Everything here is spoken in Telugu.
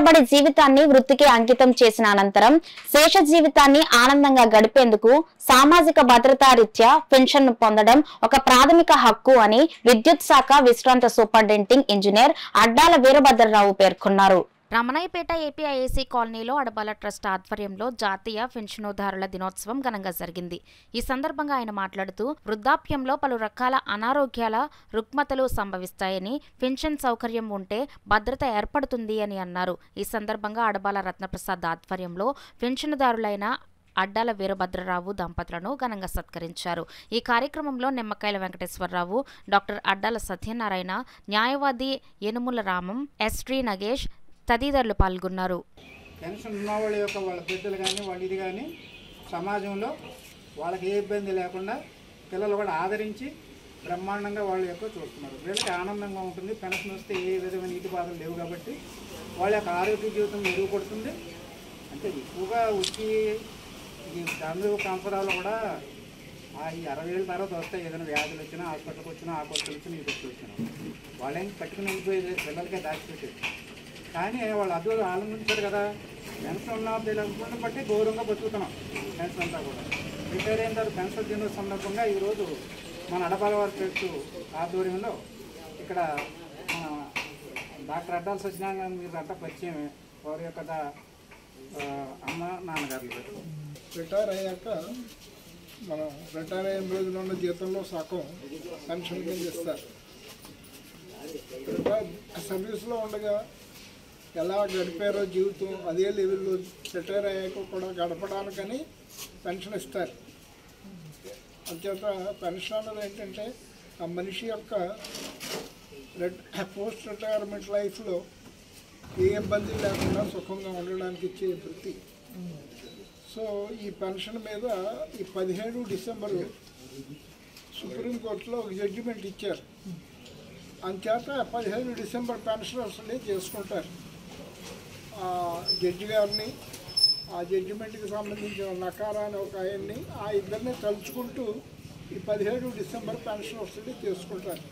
తరబడి జీవితాన్ని వృత్తికి అంకితం చేసిన అనంతరం శేష జీవితాన్ని ఆనందంగా గడిపేందుకు సామాజిక భద్రతా రీత్యా పెన్షన్ పొందడం ఒక ప్రాథమిక హక్కు అని విద్యుత్ శాఖ విశ్రాంత సూపరింటెండింగ్ ఇంజనీర్ అడ్డాల వీరభద్రరావు పేర్కొన్నారు. రమణయ్యపేట ఏపీఐఏసీ కాలనీలో అడబాల ట్రస్ట్ ఆధ్వర్యంలో జాతీయ పెన్షనుదారుల దినోత్సవం ఘనంగా జరిగింది. ఈ సందర్భంగా ఆయన మాట్లాడుతూ వృద్ధాప్యంలో పలు రకాల అనారోగ్యాల రుగ్మతలు సంభవిస్తాయని, పెన్షన్ సౌకర్యం ఉంటే భద్రత ఏర్పడుతుంది అని అన్నారు. ఈ సందర్భంగా అడబాల రత్నప్రసాద్ ఆధ్వర్యంలో పెన్షనుదారులైన అడ్డాల వీరభద్రరావు దంపతులను ఘనంగా సత్కరించారు. ఈ కార్యక్రమంలో నిమ్మకాయల వెంకటేశ్వరరావు, డాక్టర్ అడ్డాల సత్యనారాయణ, న్యాయవాది యనుముల రామం, ఎస్ట్రీ నగేష్ తదితరులు పాల్గొన్నారు. పెన్షన్ ఉన్నవాళ్ళ యొక్క వాళ్ళ బిడ్డలు కానీ వాళ్ళ ఇది కానీ సమాజంలో వాళ్ళకి ఏ ఇబ్బంది లేకుండా పిల్లలు కూడా ఆదరించి బ్రహ్మాండంగా వాళ్ళ యొక్క చూస్తున్నారు. వీళ్ళకి ఆనందంగా ఉంటుంది. పెన్షన్ వస్తే ఏ విధమైన నీటి బాధలు లేవు కాబట్టి వాళ్ళ యొక్క ఆరోగ్య జీవితం మెరుగుపడుతుంది. అంటే ఎక్కువగా వచ్చి ఈ అందరూ ప్రాంతాల్లో కూడా ఈ 60 ఏళ్ళ తర్వాత వస్తాయి. ఏదైనా వ్యాధులు వచ్చినా, హాస్పిటల్కి వచ్చినా, ఆసుపత్రికి వచ్చినా, ఇది వచ్చినా వాళ్ళేం పట్టుకుని వెళ్ళిపోయేది పిల్లలకే దాచిపెట్టేది. కానీ వాళ్ళు అదృష్టం ఆనందించారు కదా. పెన్షన్ ఉన్న పిల్లలను బట్టి గౌరవంగా బతుకుతున్నాం. పెన్షన్ అంతా కూడా రిటైర్ అయిన తర్వాత పెన్షన్ దినోత్సవం సందర్భంగా ఈరోజు మన అడబాల వారి ట్రస్ట్ ఆధ్వర్యంలో ఇక్కడ డాక్టర్ అడ్డాల సత్యనారాయణ మీరు అంతా పరిచయం. వారి యొక్క అమ్మ నాన్నగారు రిటైర్ అయ్యాక మనం రిటైర్ అయిన రోజున ఉన్న జీతంలో సగం పెన్షన్ కింద ఇస్తారు. సర్వీస్లో ఉండగా ఎలా గడిపారో జీవితం అదే లెవెల్లో రిటైర్ అయ్యాక కూడా గడపడానికని పెన్షన్ ఇస్తారు. అంచేత పెన్షన్ అన్నది ఏంటంటే ఆ మనిషి యొక్క పోస్ట్ రిటైర్మెంట్ లైఫ్లో ఏ ఇబ్బంది లేకుండా సుఖంగా ఉండడానికి ఇచ్చే వృత్తి. సో ఈ పెన్షన్ మీద ఈ 17 డిసెంబరు సుప్రీంకోర్టులో ఒక జడ్జిమెంట్ ఇచ్చారు. అంచేత 15 డిసెంబర్ పెన్షనర్స్ డే చేసుకుంటారు. జడ్జి గారిని, ఆ జడ్జిమెంట్కి సంబంధించిన నకారాన్ని ఒక ఆయన్ని, ఆ ఇద్దరిని తలుచుకుంటూ ఈ 17 డిసెంబర్ పెన్షనర్స్ డే చేసుకుంటారు.